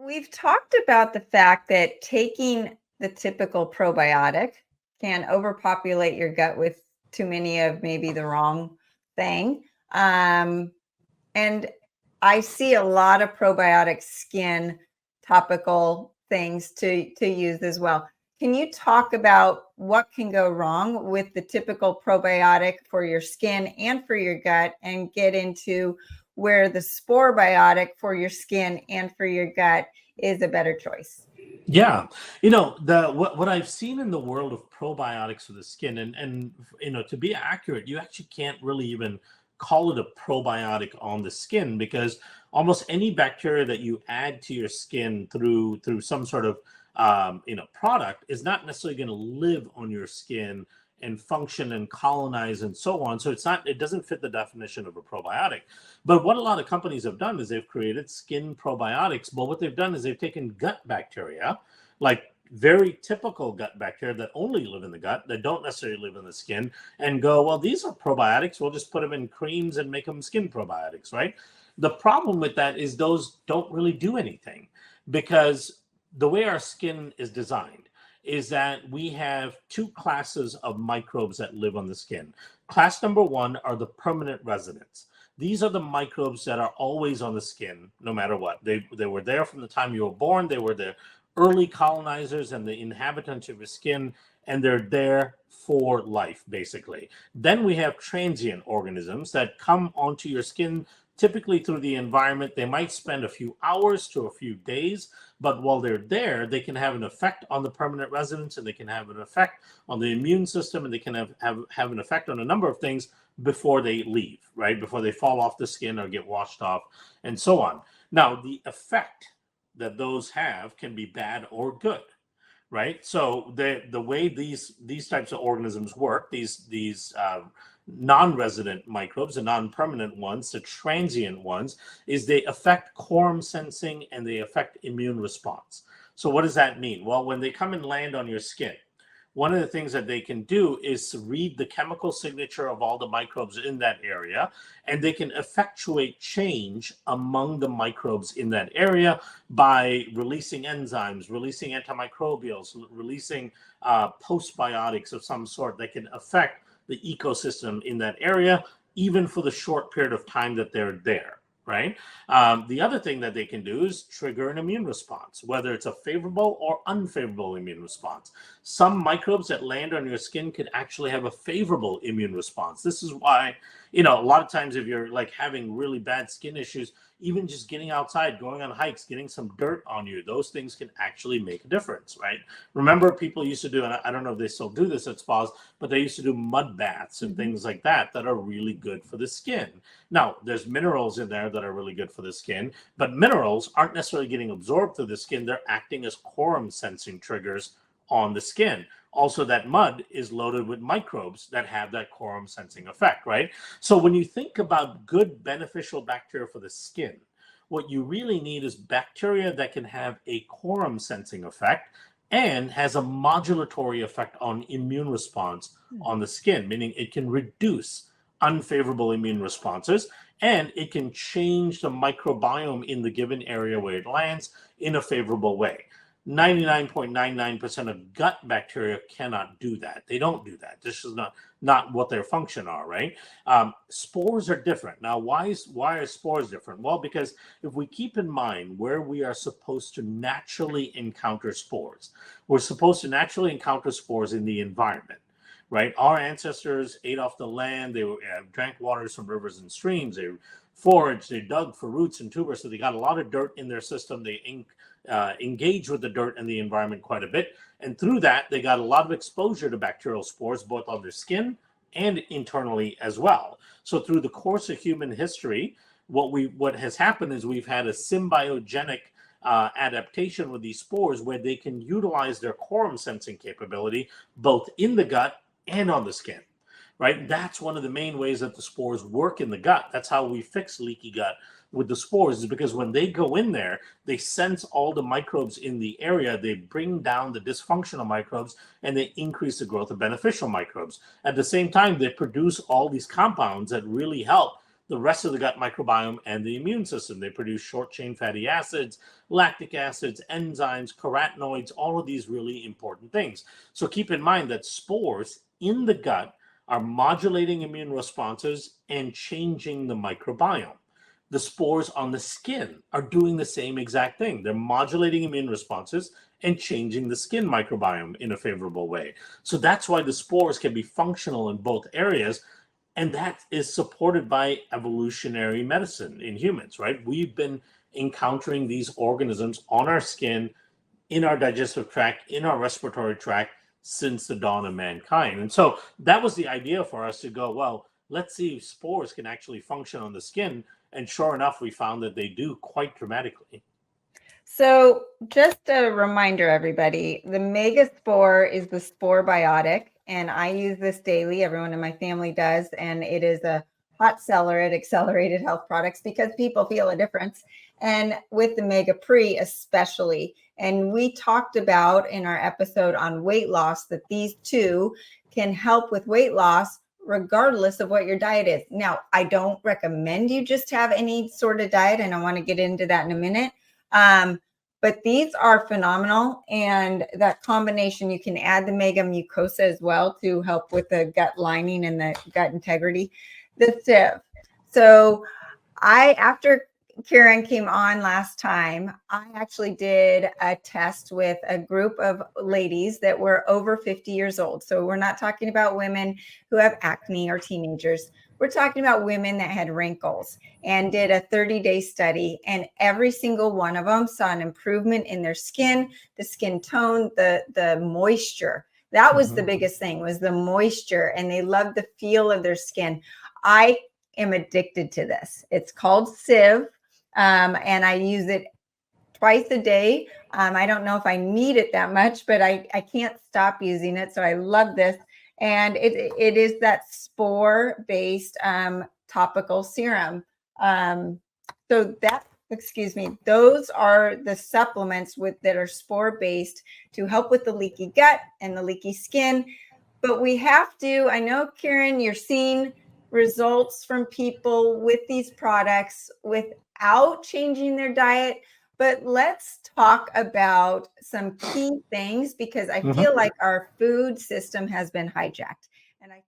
we've talked about the fact that taking the typical probiotic can overpopulate your gut with too many of maybe the wrong thing. And I see a lot of probiotic skin topical things to use as well. Can you talk about what can go wrong with the typical probiotic for your skin and for your gut, and get into where the spore biotic for your skin and for your gut is a better choice? Yeah, what I've seen in the world of probiotics for the skin, and to be accurate, you actually can't really even call it a probiotic on the skin, because almost any bacteria that you add to your skin through some sort of product is not necessarily going to live on your skin and function and colonize and so on. So it doesn't fit the definition of a probiotic. But what a lot of companies have done is they've created skin probiotics. But what they've done is they've taken gut bacteria, like very typical gut bacteria that only live in the gut, that don't necessarily live in the skin, and go, well, these are probiotics. We'll just put them in creams and make them skin probiotics, right? The problem with that is those don't really do anything, because the way our skin is designed is that we have two classes of microbes that live on the skin. Class number one are the permanent residents. These are the microbes that are always on the skin, no matter what. They were there from the time you were born. They were the early colonizers and the inhabitants of your skin, and they're there for life, basically. Then we have transient organisms that come onto your skin, typically through the environment. They might spend a few hours to a few days, but while they're there, they can have an effect on the permanent residents, and they can have an effect on the immune system, and they can have an effect on a number of things before they leave, right? Before they fall off the skin or get washed off and so on. Now, the effect that those have can be bad or good, right? So the way these types of organisms work, these non-resident microbes, the non-permanent ones, the transient ones, is they affect quorum sensing and they affect immune response. So what does that mean? Well, when they come and land on your skin, one of the things that they can do is read the chemical signature of all the microbes in that area, and they can effectuate change among the microbes in that area by releasing enzymes, releasing antimicrobials, releasing postbiotics of some sort that can affect the ecosystem in that area, even for the short period of time that they're there, right? The other thing that they can do is trigger an immune response, whether it's a favorable or unfavorable immune response. Some microbes that land on your skin could actually have a favorable immune response. This is why, a lot of times if you're like having really bad skin issues, even just getting outside, going on hikes, getting some dirt on you, those things can actually make a difference, right? Remember, people used to do, and I don't know if they still do this at spas, but they used to do mud baths and things like that are really good for the skin. Now, there's minerals in there that are really good for the skin, but minerals aren't necessarily getting absorbed through the skin. They're acting as quorum sensing triggers on the skin. Also, that mud is loaded with microbes that have that quorum sensing effect, right? So when you think about good beneficial bacteria for the skin, what you really need is bacteria that can have a quorum sensing effect and has a modulatory effect on immune response on the skin, meaning it can reduce unfavorable immune responses, and it can change the microbiome in the given area where it lands in a favorable way. 99.99% of gut bacteria cannot do that. They don't do that. This is not what their function are, right? Spores are different. Now, why are spores different? Well, because if we keep in mind where we are supposed to naturally encounter spores, we're supposed to naturally encounter spores in the environment, right? Our ancestors ate off the land. They drank waters from rivers and streams. They foraged. They dug for roots and tubers. So they got a lot of dirt in their system. They engage with the dirt and the environment quite a bit. And through that, they got a lot of exposure to bacterial spores, both on their skin and internally as well. So through the course of human history, what has happened is we've had a symbiogenic adaptation with these spores where they can utilize their quorum sensing capability both in the gut and on the skin, right? That's one of the main ways that the spores work in the gut. That's how we fix leaky gut with the spores, is because when they go in there, they sense all the microbes in the area, they bring down the dysfunctional microbes, and they increase the growth of beneficial microbes. At the same time, they produce all these compounds that really help the rest of the gut microbiome and the immune system. They produce short-chain fatty acids, lactic acids, enzymes, carotenoids, all of these really important things. So keep in mind that spores in the gut are modulating immune responses and changing the microbiome. The spores on the skin are doing the same exact thing. They're modulating immune responses and changing the skin microbiome in a favorable way. So that's why the spores can be functional in both areas. And that is supported by evolutionary medicine in humans, right? We've been encountering these organisms on our skin, in our digestive tract, in our respiratory tract since the dawn of mankind. And so that was the idea for us to go, well, let's see if spores can actually function on the skin. And sure enough, we found that they do quite dramatically. So just a reminder, everybody, the megaspore is the spore biotic, and I use this daily. Everyone in my family does, and it is a hot seller at Accelerated Health Products because people feel a difference. And with the Mega Pre especially. And we talked about in our episode on weight loss that these two can help with weight loss regardless of what your diet is. Now, I don't recommend you just have any sort of diet, and I want to get into that in a minute. But these are phenomenal. And that combination, you can add the mega mucosa as well to help with the gut lining and the gut integrity. The sieve. So after Kiran came on last time, I actually did a test with a group of ladies that were over 50 years old. So we're not talking about women who have acne or teenagers. We're talking about women that had wrinkles, and did a 30-day study, and every single one of them saw an improvement in their skin, the skin tone, the moisture. That was the biggest thing, was the moisture, and they loved the feel of their skin. I am addicted to this. It's called Sieve, and I use it twice a day. I don't know if I need it that much, but I can't stop using it. So I love this. And it is that spore-based topical serum. So that, excuse me, those are the supplements that are spore-based to help with the leaky gut and the leaky skin. But we have to, I know, Kiran, you're seeing results from people with these products without changing their diet. But let's talk about some key things, because I feel like our food system has been hijacked. And I